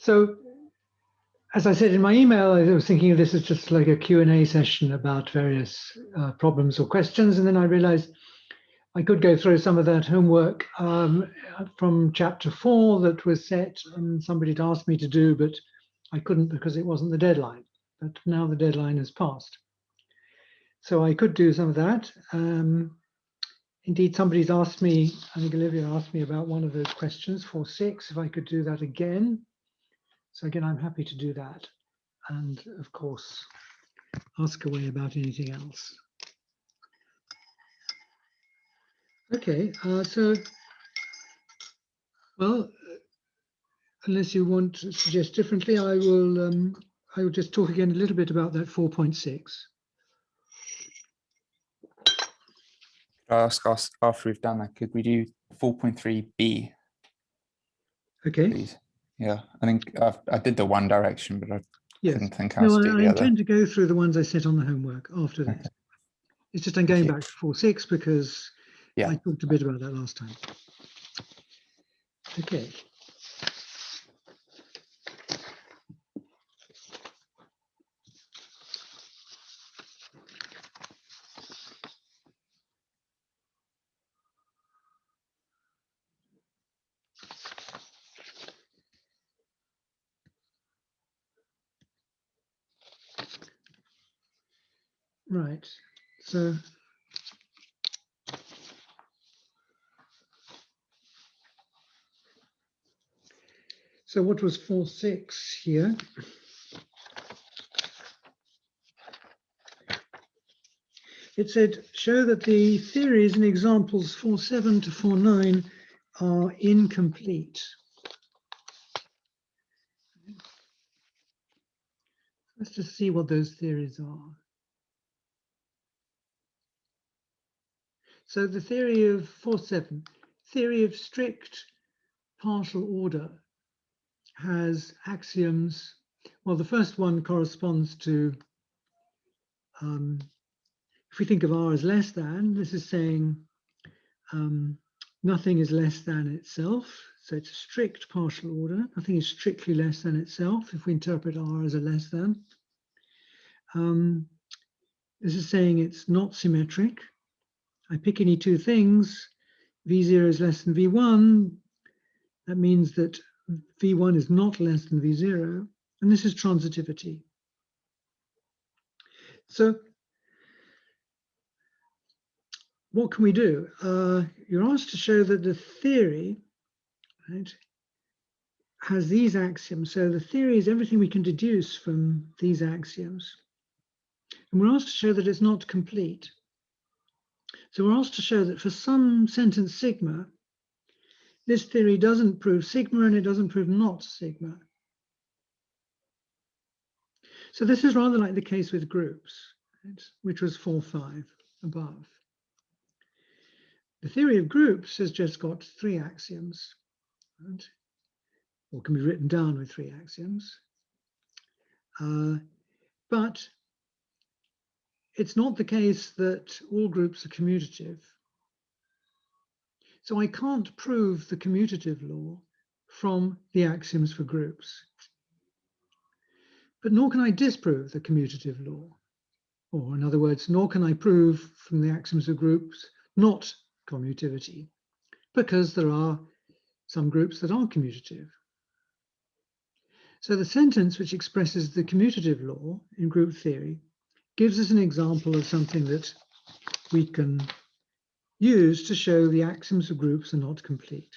So, as I said in my email, I was thinking of this as just like a Q&A session about various problems or questions. And then I realized I could go through some of that homework from chapter 4 that was set and somebody had asked me to do, but I couldn't because it wasn't the deadline. But now the deadline has passed. So I could do some of that. Indeed, somebody's asked me, I think Olivia asked me about one of those questions, 4.6, if I could do that again. So again, I'm happy to do that. And of course, ask away about anything else. Okay, well, unless you want to suggest differently, I will just talk again a little bit about that 4.6. I ask us after we've done that, could we do 4.3b? Okay. Please. Yeah, I think I did the one direction, but I couldn't think how to do the other. I intend to go through the ones I set on the homework after this. Okay. It's just I'm going back to 4.6 because I talked a bit about that last time. Okay. Right, so what was 4.6 here? It said, show that the theories in examples 4.7 to 4.9 are incomplete. Let's just see what those theories are. So the theory of 4.7, theory of strict partial order, has axioms. Well, the first one corresponds to, if we think of R as less than, this is saying nothing is less than itself. So it's a strict partial order. Nothing is strictly less than itself if we interpret R as a less than. This is saying it's not symmetric. I pick any two things, V0 is less than V1. That means that V1 is not less than V0. And this is transitivity. So what can we do? You're asked to show that the theory, right, has these axioms. So the theory is everything we can deduce from these axioms. And we're asked to show that it's not complete. So we're asked to show that for some sentence sigma, this theory doesn't prove sigma and it doesn't prove not sigma. So this is rather like the case with groups, right, which was 4.5 above. The theory of groups has just got 3 axioms, right, or can be written down with 3 axioms. But it's not the case that all groups are commutative. So I can't prove the commutative law from the axioms for groups. But nor can I disprove the commutative law. Or in other words, nor can I prove from the axioms of groups not commutativity, because there are some groups that are commutative. So the sentence which expresses the commutative law in group theory gives us an example of something that we can use to show the axioms of groups are not complete.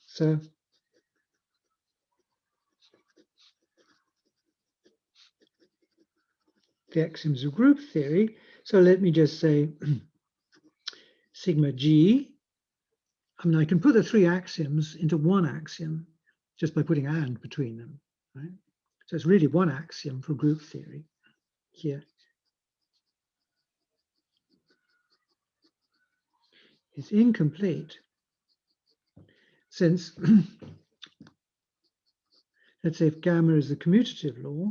So the axioms of group theory. So let me just say sigma G. I mean, I can put the 3 axioms into one axiom just by putting and between them, right? So it's really one axiom for group theory here. It's incomplete since, let's say if gamma is the commutative law,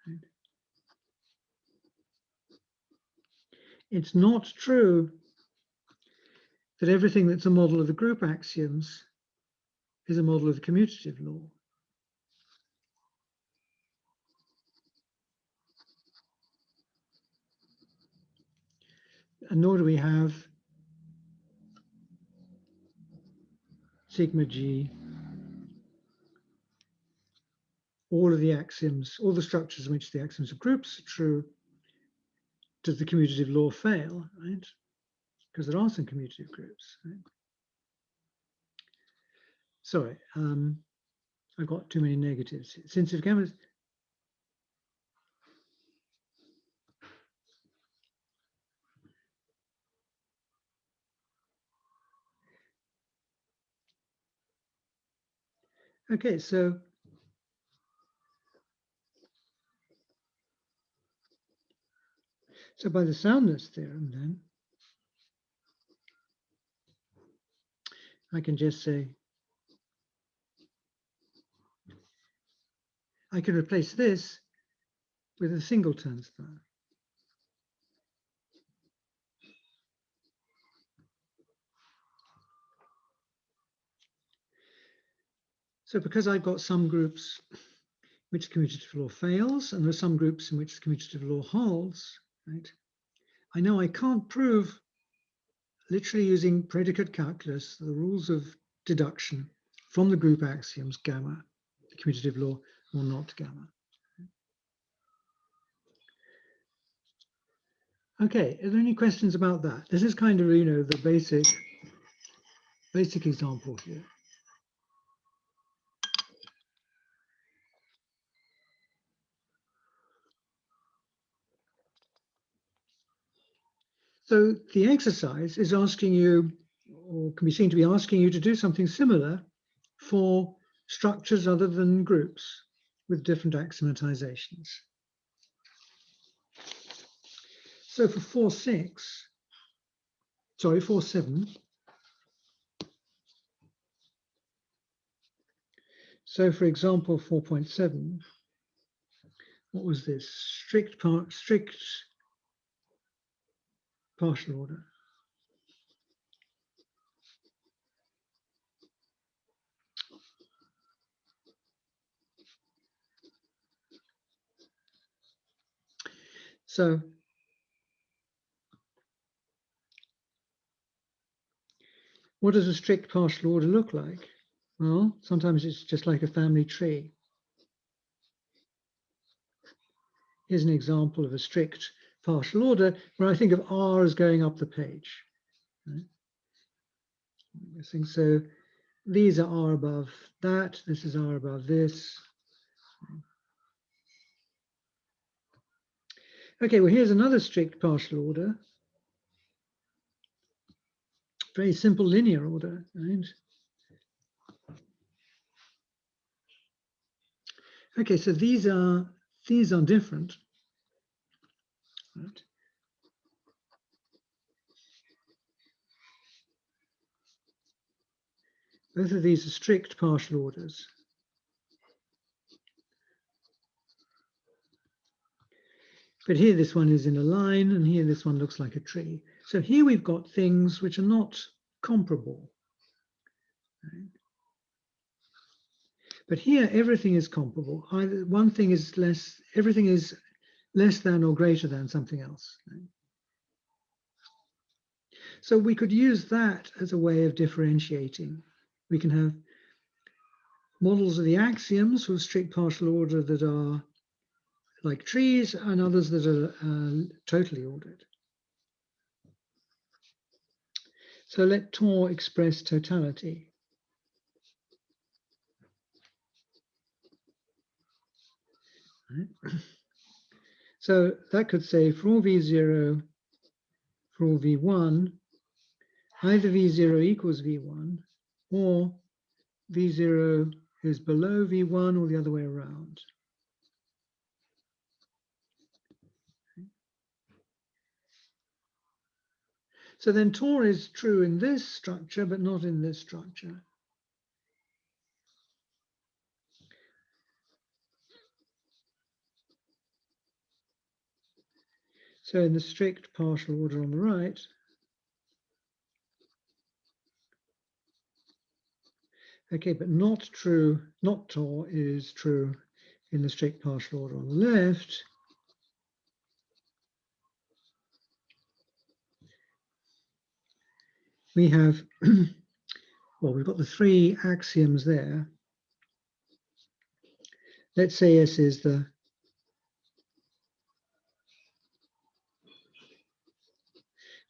Right? It's not true that everything that's a model of the group axioms is a model of the commutative law. And nor do we have sigma G, all of the axioms, all the structures in which the axioms of groups are true. Does the commutative law fail, right? Because there are some commutative groups, right? Sorry, I've got too many negatives. Since it becomes okay, so by the soundness theorem, then I can just say I can replace this with a singleton star. So because I've got some groups which the commutative law fails, and there are some groups in which the commutative law holds, right? I know I can't prove, literally using predicate calculus, the rules of deduction from the group axioms gamma, the commutative law, or not gamma. Okay, are there any questions about that? This is kind of, the basic example here. So the exercise is asking you, or can be seen to be asking you, to do something similar for structures other than groups with different axiomatizations. So for 4.7. So for example, 4.7, what was this? Strict partial order. So what does a strict partial order look like? Well, sometimes it's just like a family tree. Here's an example of a strict partial order where I think of R as going up the page. Right? So these are R above that, this is R above this. Okay, well, here's another strict partial order. Very simple linear order, right? Okay, so these are different. Right? Both of these are strict partial orders. But here this one is in a line, and here this one looks like a tree. So here we've got things which are not comparable. Right? But here everything is comparable. Either one thing is less, everything is less than or greater than something else. Right? So we could use that as a way of differentiating. We can have models of the axioms with strict partial order that are like trees, and others that are totally ordered. So let Tor express totality. Right? So that could say for all v0, for all v1, either v0 equals v1, or v0 is below v1, or the other way around. So then Tor is true in this structure, but not in this structure. So in the strict partial order on the right, okay, but not true, not Tor is true in the strict partial order on the left. We have, well, we've got the three axioms there. Let's say S is the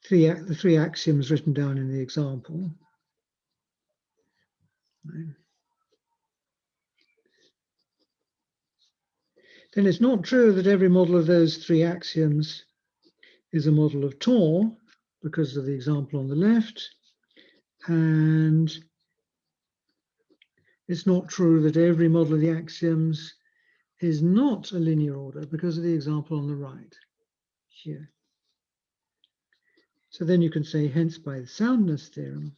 three axioms written down in the example. Right. Then it's not true that every model of those three axioms is a model of Tor because of the example on the left. And it's not true that every model of the axioms is not a linear order because of the example on the right here. So then you can say, hence by the soundness theorem,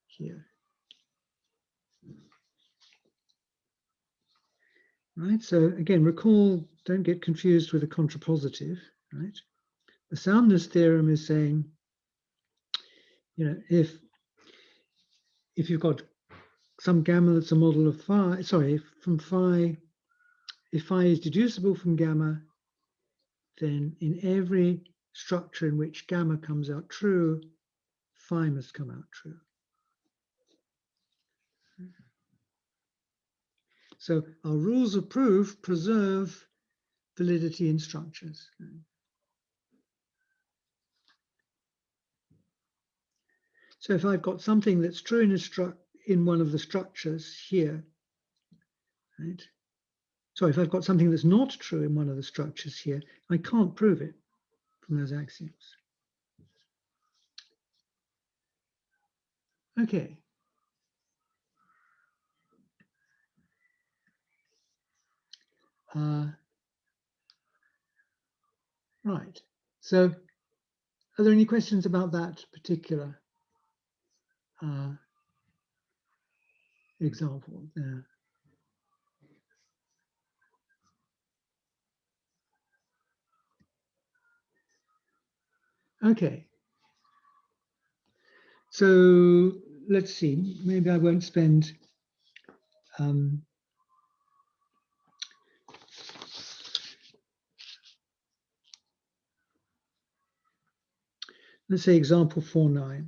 here. Right, so again, recall, don't get confused with a contrapositive, right? The soundness theorem is saying, you know, if you've got some gamma that's a model of phi, sorry, from phi, if phi is deducible from gamma, then in every structure in which gamma comes out true, phi must come out true. So our rules of proof preserve validity in structures. So if I've got something that's true in one of the structures here, right? So if I've got something that's not true in one of the structures here, I can't prove it from those axioms. Okay. Right. So are there any questions about that particular example there? Okay. So let's see, maybe I won't spend let's say example 4.9.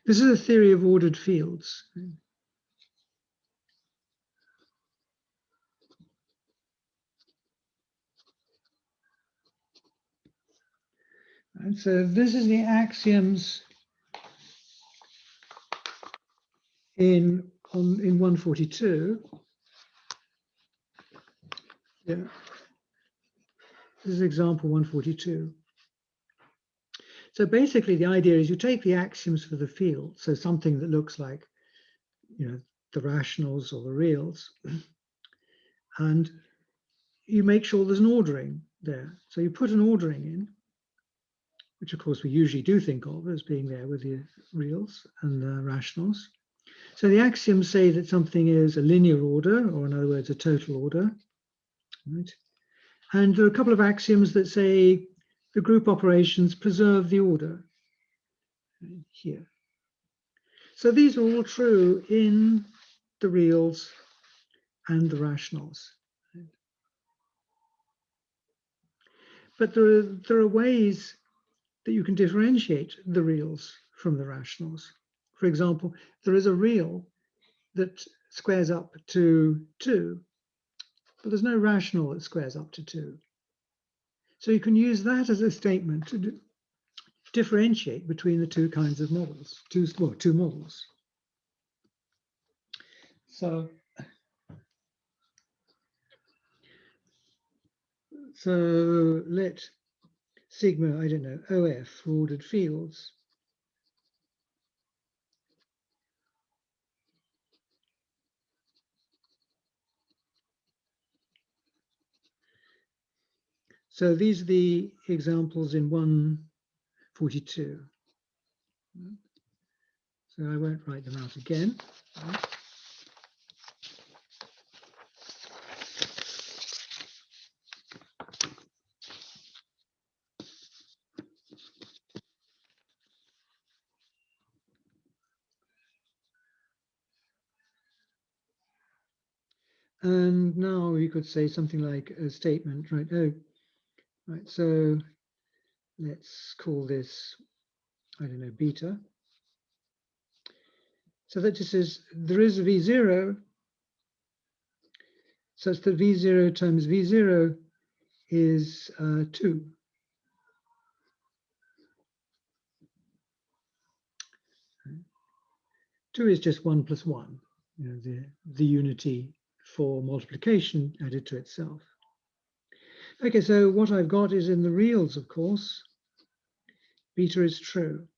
This is a theory of ordered fields. And so this is the axioms in 142. Yeah. This is example 142. So basically the idea is you take the axioms for the field, so something that looks like, you know, the rationals or the reals, and you make sure there's an ordering there. So you put an ordering in, which of course we usually do think of as being there with the reals and the rationals. So the axioms say that something is a linear order, or in other words, a total order, right? And there are a couple of axioms that say the group operations preserve the order here. So these are all true in the reals and the rationals. But there are ways that you can differentiate the reals from the rationals. For example, there is a real that squares up to 2, but there's no rational that squares up to 2. So you can use that as a statement to differentiate between the two kinds of models, two models. So let sigma, I don't know, OF for ordered fields So these are the examples in 142. So I won't write them out again. And now we could say something like a statement, right? Oh, right. So let's call this, I don't know, beta. So that just says there is a V0 such that V0 times V0 is 2. Two is just 1 plus 1, you know, the unity for multiplication added to itself. Okay, so what I've got is in the reals, of course, beta is true.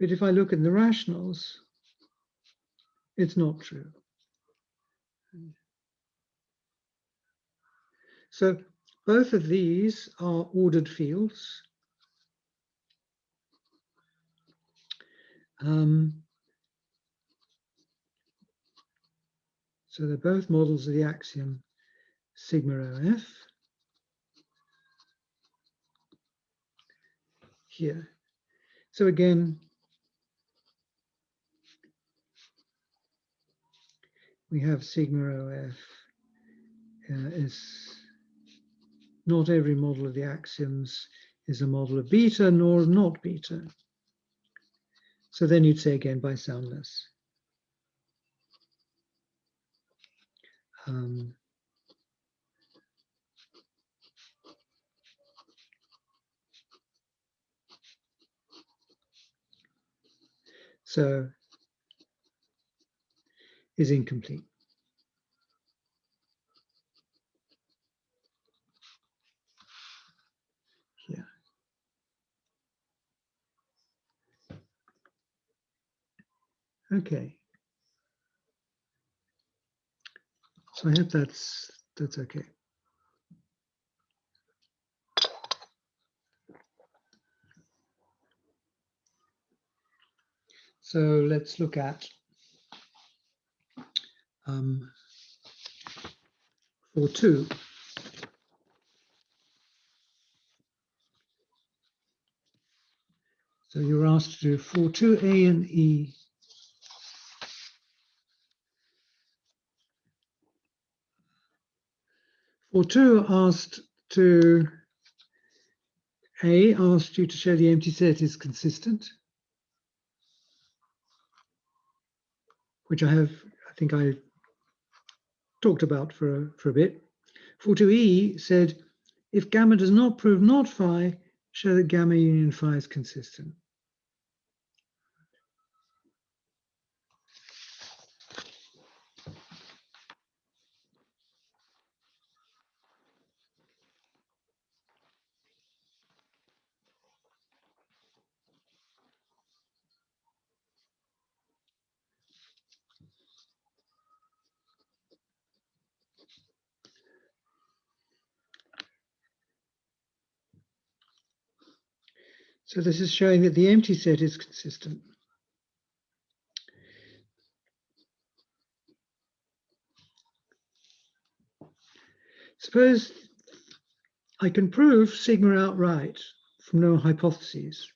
But if I look in the rationals, it's not true. So both of these are ordered fields. So they're both models of the axiom sigma OF. Here. So again, we have sigma OF is not every model of the axioms is a model of beta nor not beta. So then you'd say again by soundness. So is incomplete. Here. Okay. So I hope that's okay. So let's look at 4.2. So you're asked to do 4.2 A and E. For 2 asked to A asked you to show the empty set is consistent, which I think I talked about for a bit. 4.2E said, if gamma does not prove not phi, show that gamma union phi is consistent. So this is showing that the empty set is consistent. Suppose I can prove sigma outright from no hypotheses.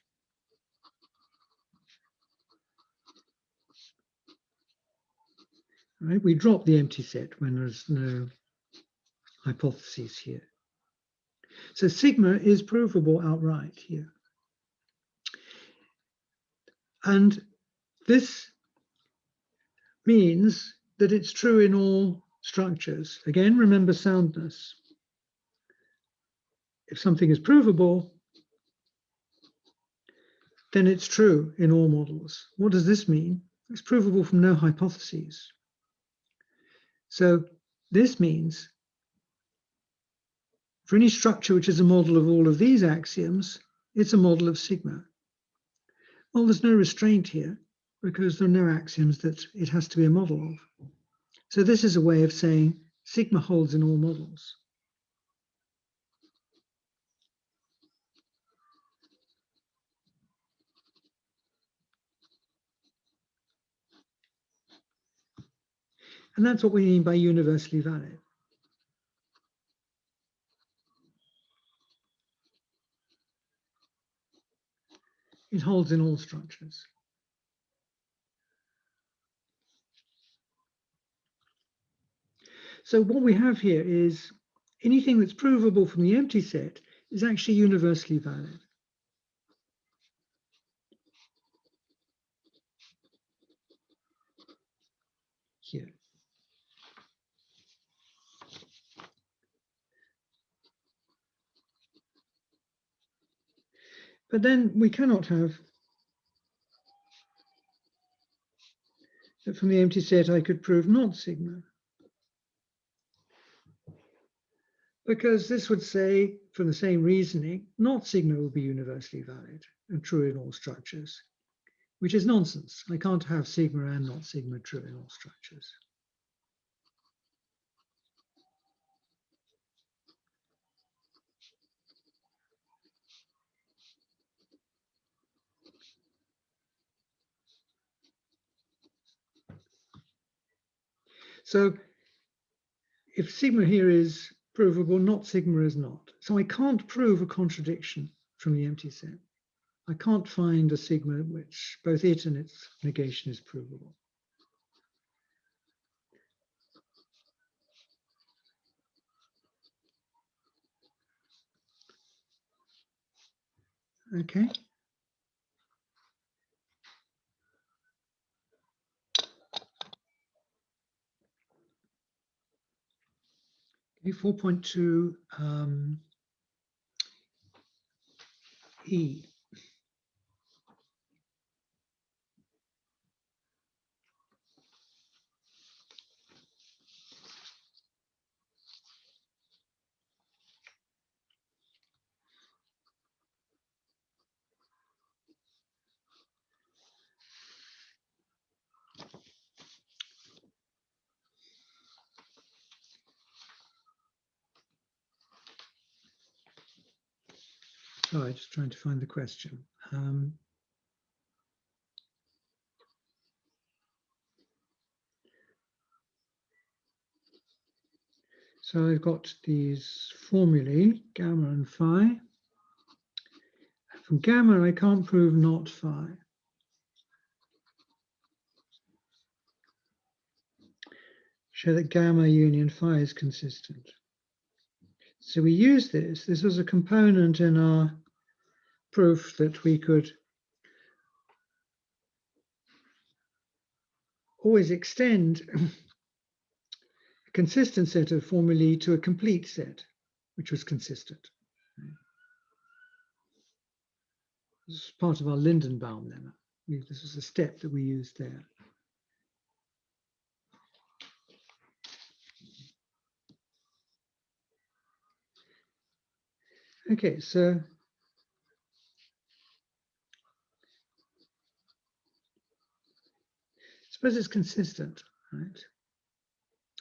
Right? We drop the empty set when there's no hypotheses here. So sigma is provable outright here. And this means that it's true in all structures. Again, remember soundness. If something is provable, then it's true in all models. What does this mean? It's provable from no hypotheses. So this means for any structure which is a model of all of these axioms, it's a model of sigma. Well, there's no restraint here because there are no axioms that it has to be a model of. So this is a way of saying sigma holds in all models. And that's what we mean by universally valid. It holds in all structures. So what we have here is anything that's provable from the empty set is actually universally valid. Here. But then we cannot have that from the empty set I could prove not sigma. Because this would say, from the same reasoning, not sigma will be universally valid and true in all structures, which is nonsense. I can't have sigma and not sigma true in all structures. So if sigma here is provable, not sigma is not. So I can't prove a contradiction from the empty set. I can't find a sigma which both it and its negation is provable. Okay. Okay, 4.2 E. Sorry, just trying to find the question. So I've got these formulae, gamma and phi. From gamma, I can't prove not phi. Show that gamma union phi is consistent. So we use this. This was a component in our proof that we could always extend a consistent set of formulae to a complete set, which was consistent. This is part of our Lindenbaum lemma. This is a step that we used there. Okay, so suppose it's consistent, right?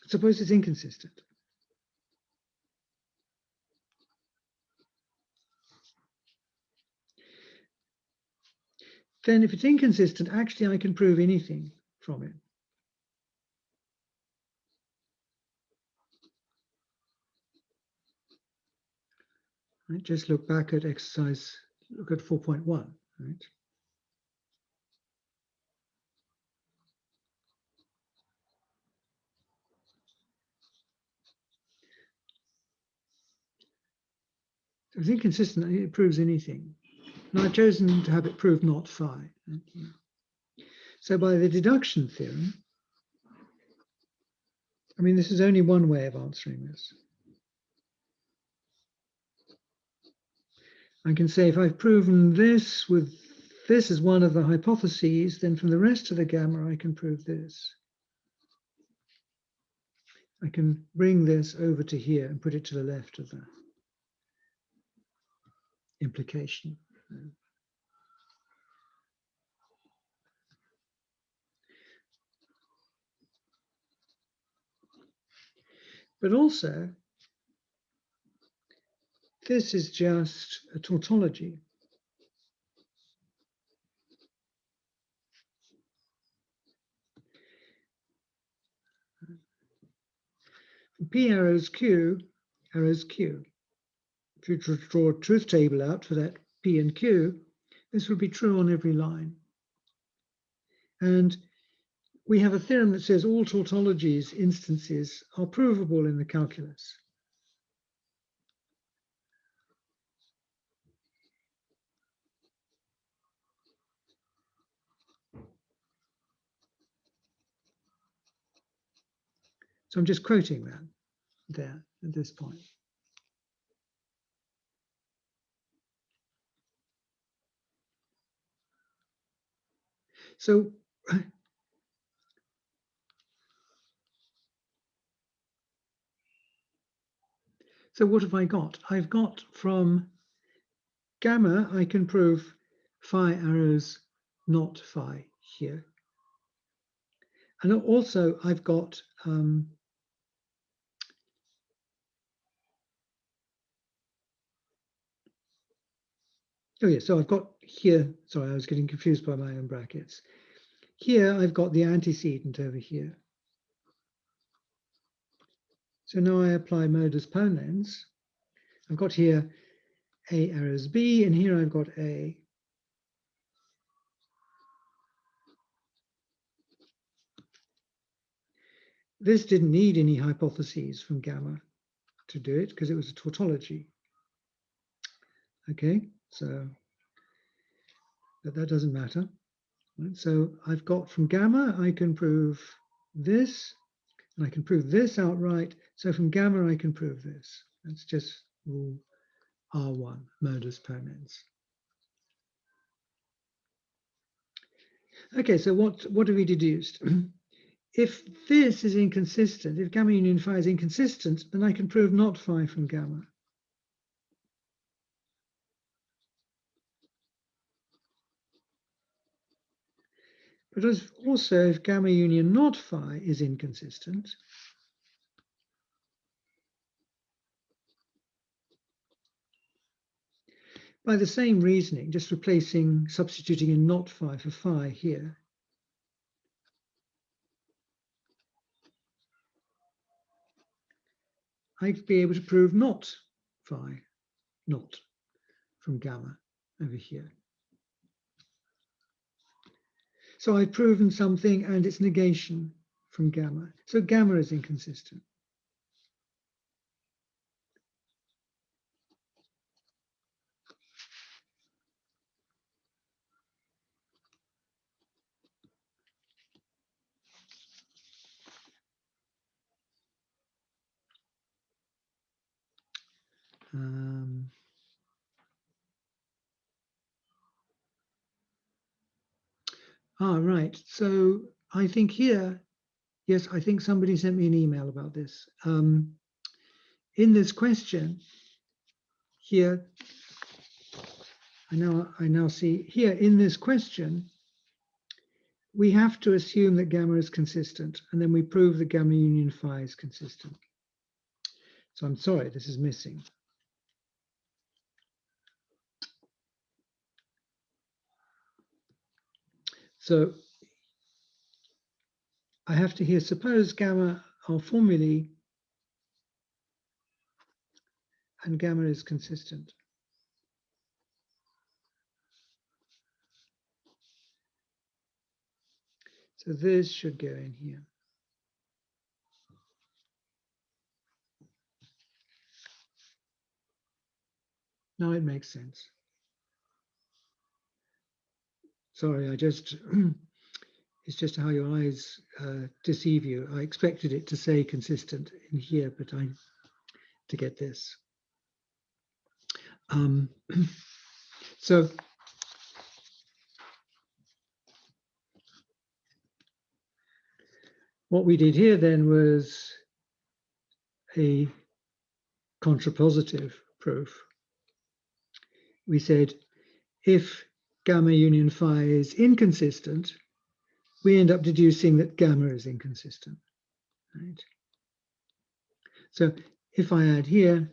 Suppose it's inconsistent. Then if it's inconsistent, actually I can prove anything from it. Right? Just look back at exercise, look at 4.1, right? So if it's inconsistent, it proves anything. Now I've chosen to have it prove not phi. So by the deduction theorem, I mean, this is only one way of answering this. I can say if I've proven this with this as one of the hypotheses, then from the rest of the gamma, I can prove this. I can bring this over to here and put it to the left of the implication. But also, this is just a tautology. P arrows Q, arrows Q. If you draw a truth table out for that P and Q, this will be true on every line. And we have a theorem that says all tautologies instances are provable in the calculus. So I'm just quoting that there at this point. So what have I got? I've got from gamma, I can prove phi arrows not phi here. And also I've got oh yeah, so I've got here, sorry, I was getting confused by my own brackets. Here I've got the antecedent over here. So now I apply modus ponens. I've got here A arrows B, and here I've got A. This didn't need any hypotheses from gamma to do it because it was a tautology. Okay, so but that doesn't matter. Right? So I've got from gamma, I can prove this, and I can prove this outright. So from gamma, I can prove this. That's just rule R1, modus ponens. Okay, so what have we deduced? If this is inconsistent, if gamma union phi is inconsistent, then I can prove not phi from gamma. But also, if gamma union not phi is inconsistent, by the same reasoning, just substituting in not phi for phi here, I'd be able to prove not phi, not from gamma over here. So I've proven something and its negation from gamma. So gamma is inconsistent. Right. So I think here, yes, I think somebody sent me an email about this. In this question here, I now see here in this question, we have to assume that gamma is consistent, and then we prove that gamma union phi is consistent. So I'm sorry, this is missing. So I have to here suppose gamma are formulae and gamma is consistent. So this should go in here. Now it makes sense. Sorry, it's just how your eyes deceive you. I expected it to say consistent in here, but to get this. So what we did here then was a contrapositive proof. We said if gamma union phi is inconsistent, we end up deducing that gamma is inconsistent. Right? So if I add here,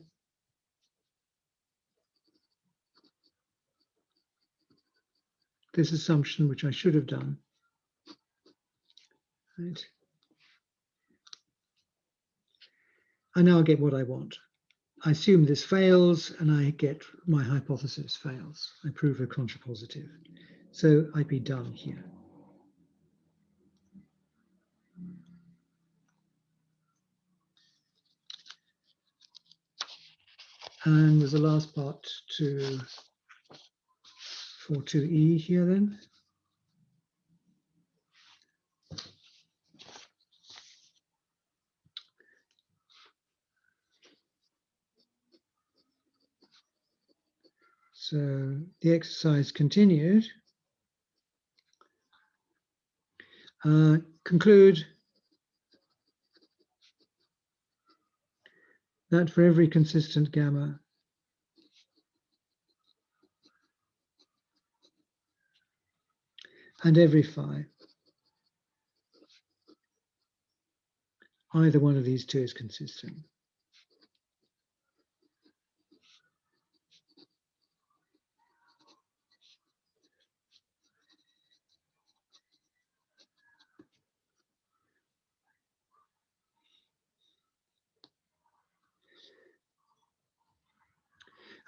this assumption, which I should have done, right? I now get what I want. I assume this fails, and I get my hypothesis fails. I prove a contrapositive. So I'd be done here. And there's a last part for 2e here then. So the exercise continued. Conclude that for every consistent gamma, and every phi, either one of these two is consistent.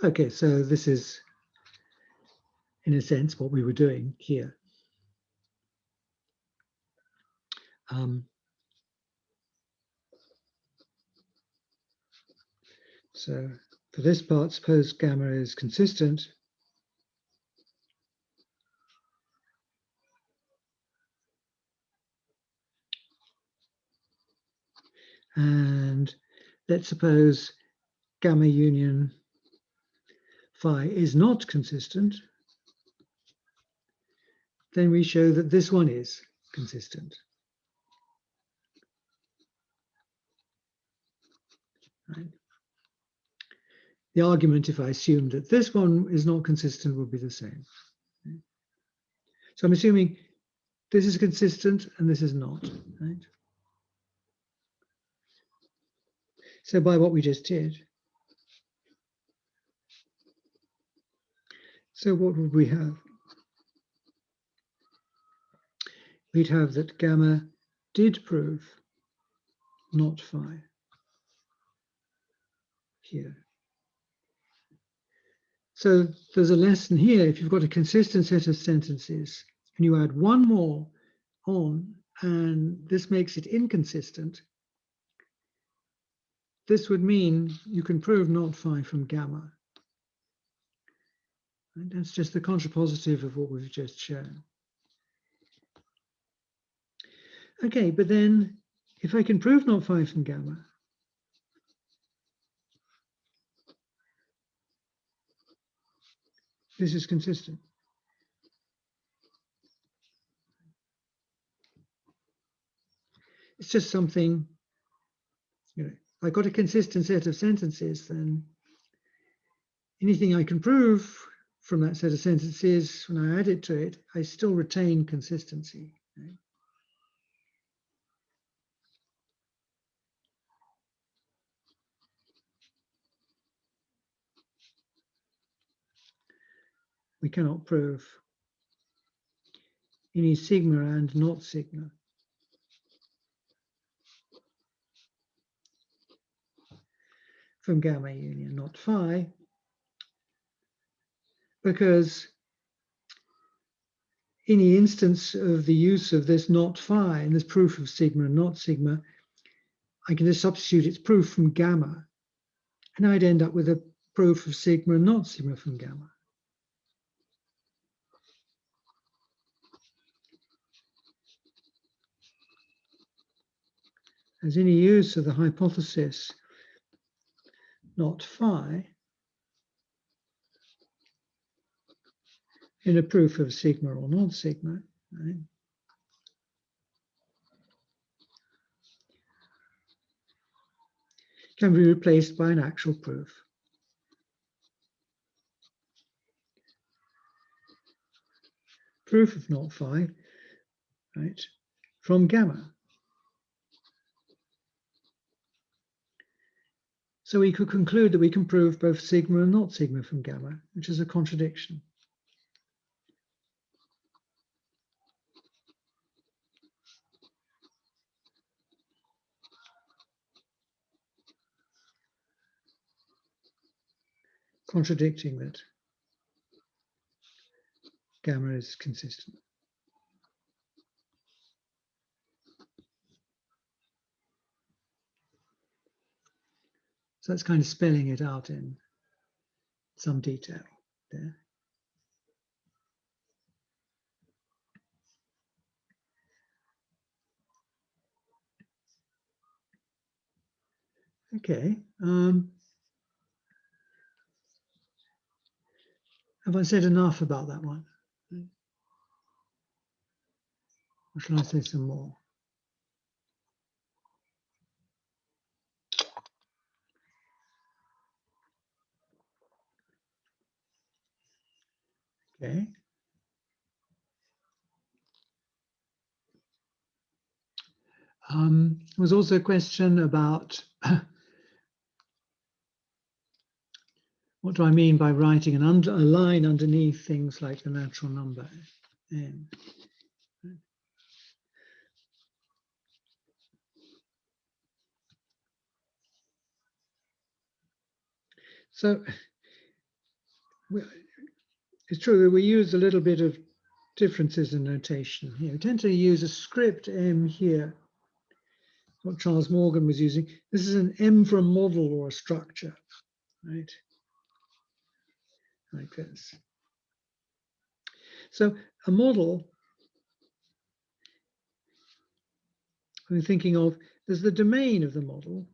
Okay, so this is, in a sense, what we were doing here. So for this part, suppose gamma is consistent. And let's suppose gamma union phi is not consistent. Then we show that this one is consistent. Right? The argument, if I assume that this one is not consistent, would be the same. So I'm assuming this is consistent and this is not. Right? So by what we just did, so what would we have? We'd have that gamma did prove not phi here. So there's a lesson here. If you've got a consistent set of sentences and you add one more on, and this makes it inconsistent, this would mean you can prove not phi from gamma. And that's just the contrapositive of what we've just shown. Okay, but then if I can prove not phi from gamma, this is consistent. It's just something, you know, if I got a consistent set of sentences, then anything I can prove from that set of sentences, when I add it to it, I still retain consistency. Right? We cannot prove any sigma and not sigma from gamma union not phi, because any instance of the use of this not phi and this proof of sigma and not sigma, I can just substitute its proof from gamma, and I'd end up with a proof of sigma and not sigma from gamma. As any use of the hypothesis not phi in a proof of sigma or not sigma, right, can be replaced by an actual proof. Proof of not phi, right, from gamma. So we could conclude that we can prove both sigma and not sigma from gamma, which is a contradiction. Contradicting that gamma is consistent. So that's kind of spelling it out in some detail there. Okay. Have I said enough about that one? Or shall I say some more? Okay. There was also a question about what do I mean by writing a line underneath things like the natural number n? So it's true that we use a little bit of differences in notation here. We tend to use a script M here, what Charles Morgan was using. This is an M for a model or a structure, right? Like this. So a model, we're thinking of, there's the domain of the model,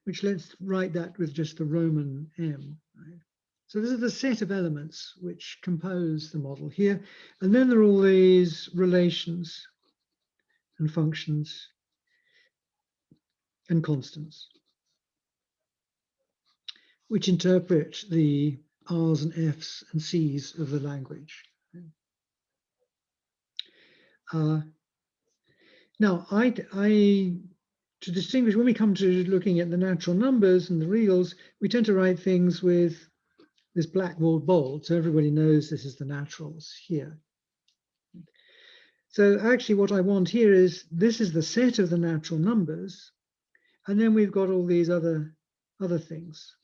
which let's write that with just the Roman M, right? So this is the set of elements which compose the model here. And then there are all these relations and functions and constants, which interpret the R's and F's and C's of the language. Now, to distinguish, when we come to looking at the natural numbers and the reals, we tend to write things with this black walled bold, so everybody knows this is the naturals here. So actually what I want here is, this is the set of the natural numbers, and then we've got all these other things.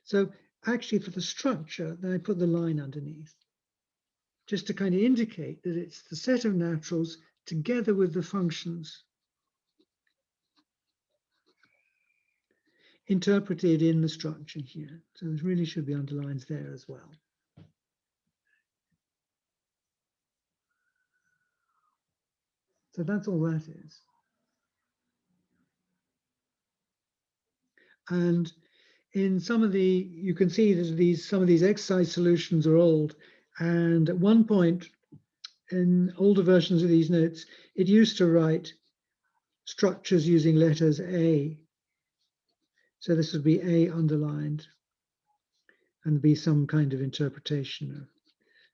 So actually for the structure, then I put the line underneath, just to kind of indicate that it's the set of naturals together with the functions interpreted in the structure here. So there really should be underlines there as well. So that's all that is. And in some of the, you can see that some of these exercise solutions are old. And at one point in older versions of these notes, it used to write structures using letters A. So this would be A underlined and be some kind of interpretation of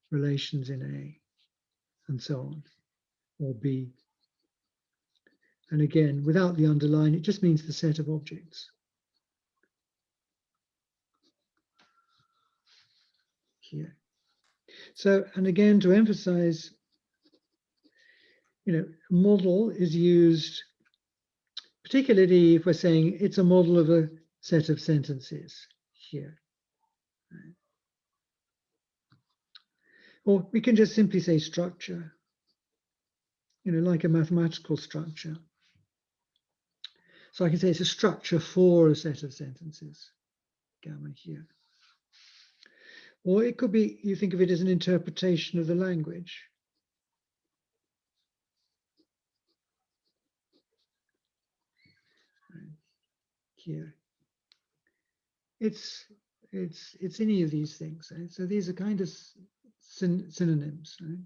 relations in A and so on, or B. And again, without the underline, it just means the set of objects. Here. So, and again, to emphasize, model is used, particularly if we're saying it's a model of a set of sentences here. Right. Or we can just simply say structure, like a mathematical structure. So I can say it's a structure for a set of sentences, gamma here. Or it could be, you think of it as an interpretation of the language. Right. Here. It's any of these things. Right? So these are kind of synonyms. Right?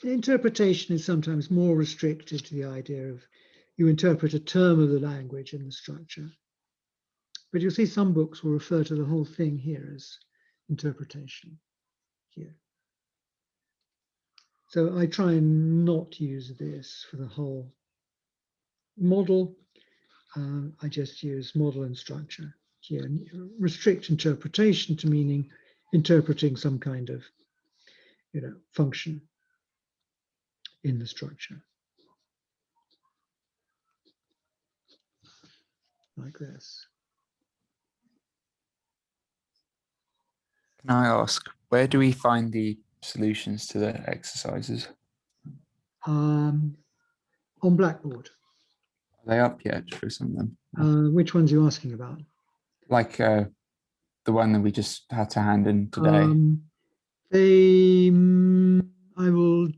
Interpretation is sometimes more restricted to the idea of you interpret a term of the language in the structure. But you'll see some books will refer to the whole thing here as interpretation here. So I try and not use this for the whole model. I just use model and structure here, and restrict interpretation to meaning interpreting some kind of, function in the structure, like this. Can I ask, where do we find the solutions to the exercises? On Blackboard. Are they up yet for some of them? Which ones are you asking about? Like the one that we just had to hand in today. I will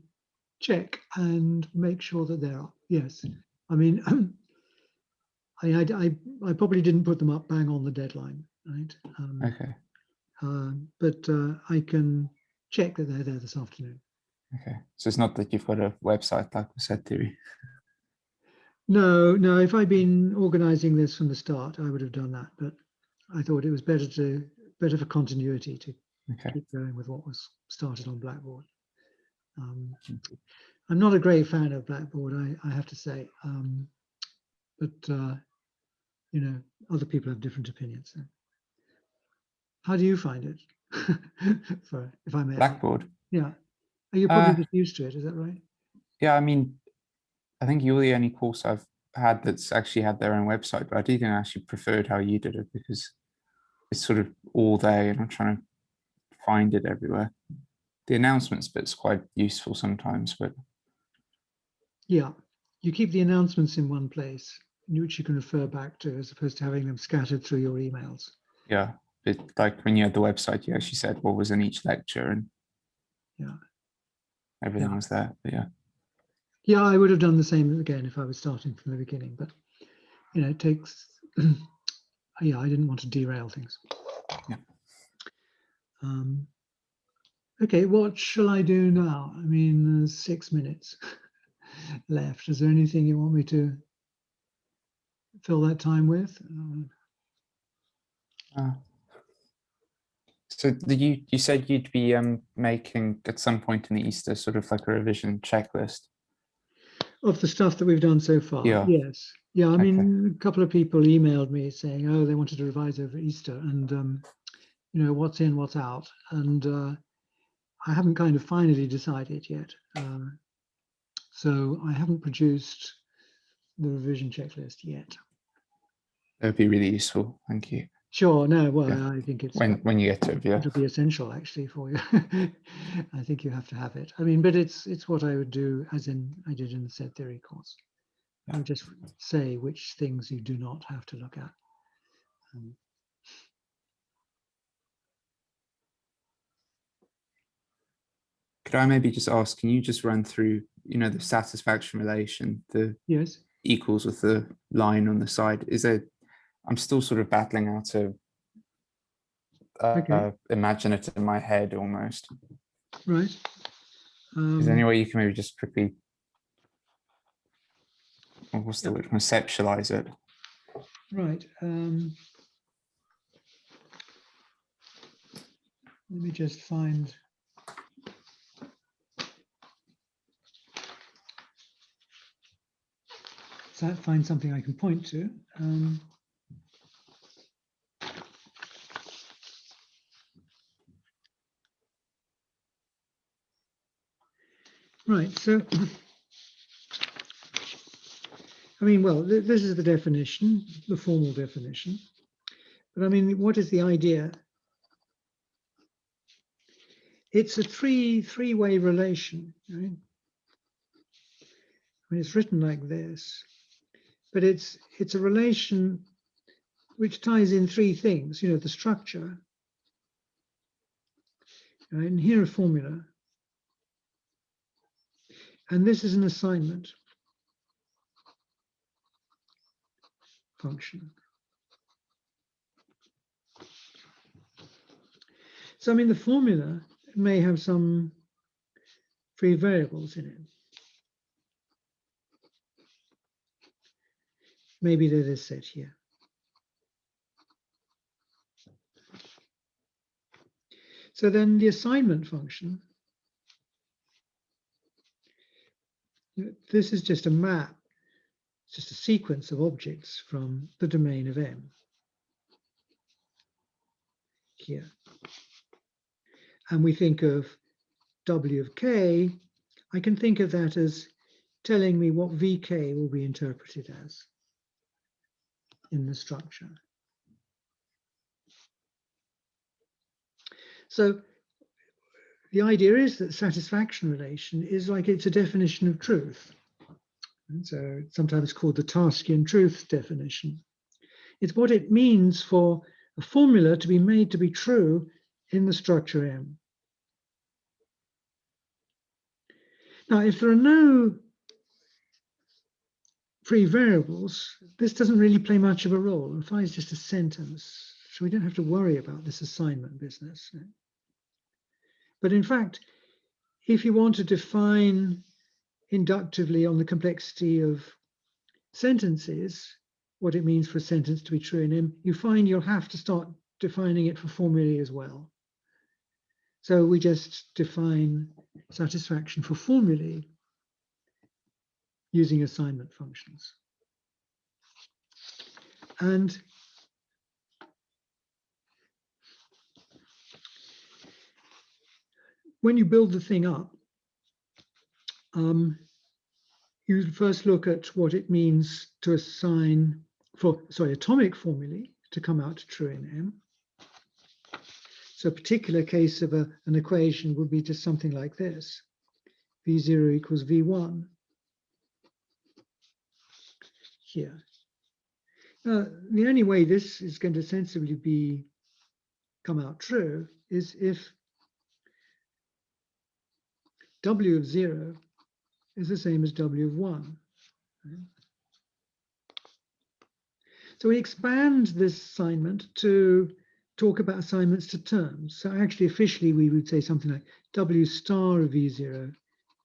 check and make sure that they're up. Yes, I mean, I probably didn't put them up bang on the deadline, right? Okay. But I can check that they're there this afternoon. Okay, so it's not that you've got a website like we said, theory. No, if I'd been organizing this from the start, I would have done that. But I thought it was better for continuity to keep going with what was started on Blackboard. I'm not a great fan of Blackboard, I have to say, but other people have different opinions. So. How do you find it? Sorry, if I may. Blackboard. Yeah, you're probably just used to it. Is that right? Yeah, I mean, I think you're the only course I've had that's actually had their own website, but I do think I actually preferred how you did it because it's sort of all there and I'm trying to find it everywhere. The announcements bit's quite useful sometimes, but yeah, you keep the announcements in one place, which you can refer back to, as opposed to having them scattered through your emails. Yeah, it, like when you had the website, you actually said what was in each lecture and everything was there. But yeah, I would have done the same again if I was starting from the beginning, but it takes. Yeah, I didn't want to derail things. Yeah. Okay, what shall I do now? I mean, there's 6 minutes left. Is there anything you want me to fill that time with? So you said you'd be making at some point in the Easter sort of like a revision checklist of the stuff that we've done so far. Yeah. Yes. Yeah, I mean, a couple of people emailed me saying, oh, they wanted to revise over Easter and what's in, what's out. And I haven't kind of finally decided yet. So I haven't produced the revision checklist yet. That would be really useful. Thank you. Sure. No, well, I think it's when you get to it, it'll be essential actually for you. I think you have to have it. I mean, but it's what I would do, as in I did in the set theory course. I would just say which things you do not have to look at. Could I maybe just ask, can you just run through, the satisfaction relation, the Yes. equals with the line on the side? I'm still sort of battling out to imagine it in my head almost. Right. Is there any way you can maybe just quickly, what's the word, conceptualize it? Right. Let me just find. Find something I can point to. Right. So, I mean, well, this is the definition, the formal definition. But I mean, what is the idea? It's a three-way relation, right? I mean, it's written like this, but it's a relation which ties in three things. The structure, right? And here a formula, and this is an assignment function. So, I mean, the formula may have some free variables in it. Maybe they're this set here. So then the assignment function, this is just a map just a sequence of objects from the domain of M here. And we think of W of K, I can think of that as telling me what VK will be interpreted as in the structure. So the idea is that satisfaction relation is like it's a definition of truth. And so it's sometimes called the Tarskian truth definition. It's what it means for a formula to be made to be true in the structure M. Now, if there are no free variables, this doesn't really play much of a role. And phi is just a sentence, so we don't have to worry about this assignment business. But in fact, if you want to define inductively on the complexity of sentences, what it means for a sentence to be true in M, you find you'll have to start defining it for formulae as well. So we just define satisfaction for formulae using assignment functions. And when you build the thing up, you first look at what it means to assign atomic formulae to come out true in M. So a particular case of an equation would be just something like this. V0 equals V1 here. Now, the only way this is going to sensibly come out true is if W of 0 is the same as W of 1. So we expand this assignment to talk about assignments to terms. So actually, officially, we would say something like W star of V0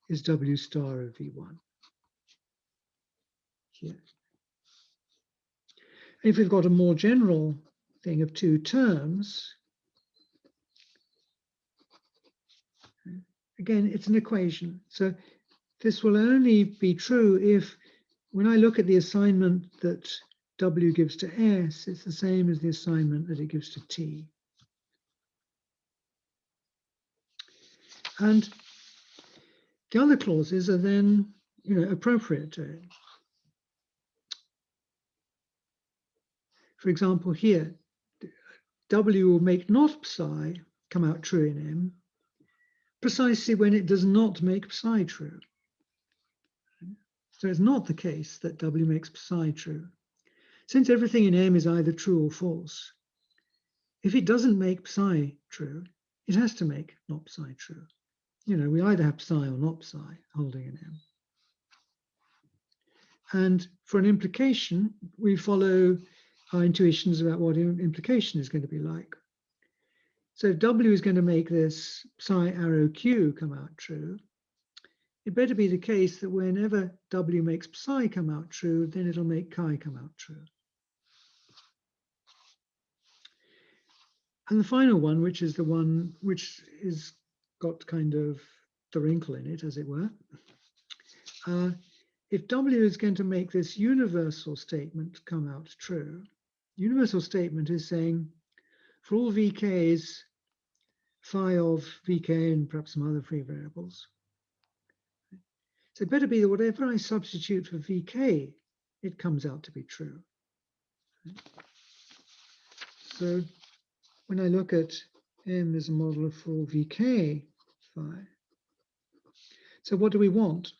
is W star of V1 here. If we've got a more general thing of two terms, again, it's an equation. So this will only be true if, when I look at the assignment that W gives to S, it's the same as the assignment that it gives to T. And the other clauses are then, appropriate to it. For example, here, W will make not psi come out true in M, precisely when it does not make psi true. So it's not the case that W makes psi true. Since everything in M is either true or false, if it doesn't make psi true, it has to make not psi true. We either have psi or not psi holding in M. And for an implication, we follow our intuitions about what an implication is going to be like. So if W is going to make this psi arrow Q come out true, it better be the case that whenever W makes psi come out true, then it'll make chi come out true. And the final one, which is the one which is got kind of the wrinkle in it, as it were, if W is going to make this universal statement come out true, universal statement is saying for all VKs, phi of VK and perhaps some other free variables. So it better be that whatever I substitute for VK, it comes out to be true. So when I look at M as a model of for all VK phi, so what do we want?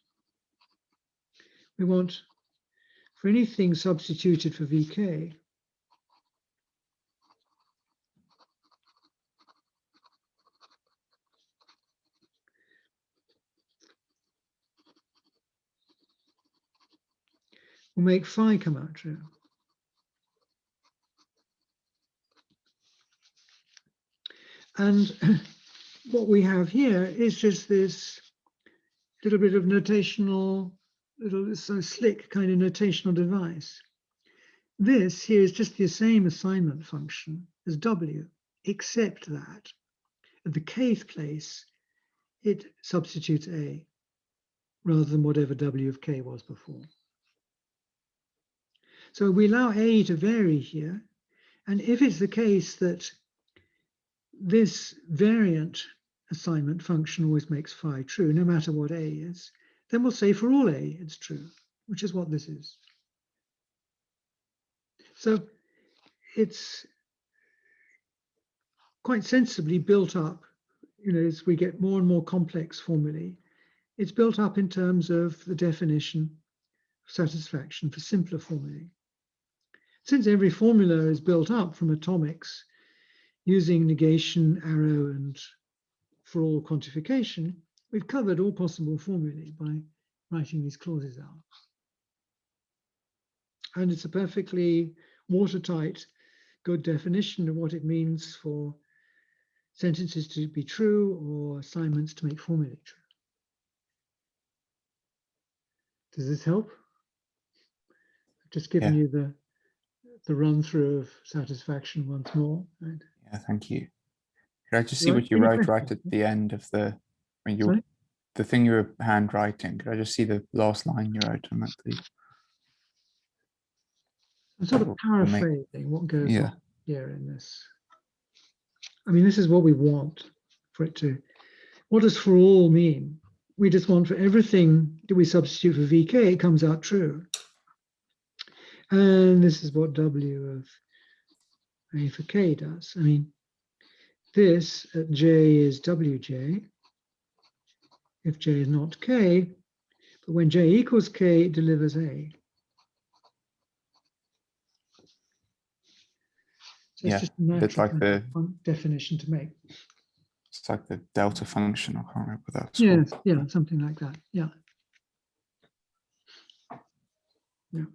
We want for anything substituted for VK, we'll make phi come out true. And what we have here is just this little bit of notational, little so slick kind of notational device. This here is just the same assignment function as W, except that at the kth place, it substitutes A rather than whatever W of K was before. So we allow A to vary here. And if it's the case that this variant assignment function always makes phi true, no matter what A is, then we'll say for all A it's true, which is what this is. So it's quite sensibly built up, as we get more and more complex formulae, it's built up in terms of the definition of satisfaction for simpler formulae. Since every formula is built up from atomics using negation, arrow, and for all quantification, we've covered all possible formulae by writing these clauses out. And it's a perfectly watertight, good definition of what it means for sentences to be true or assignments to make formulae true. Does this help? I've just given you the run through of satisfaction once more. Right? Yeah, thank you. Could I just see what you wrote right at the end of the, the thing you were handwriting? Could I just see the last line you wrote on that, please? I'm sort of paraphrasing what goes on here in this. I mean, this is what we want for it to. What does for all mean? We just want for everything that we substitute for VK, it comes out true. And this is what W of A for K does. I mean, this at J is WJ, if J is not K, but when J equals K, it delivers A. So it's just a natural like the definition to make. It's like the delta function. I can't remember that. Yes, yeah, something like that. Yeah. Yeah.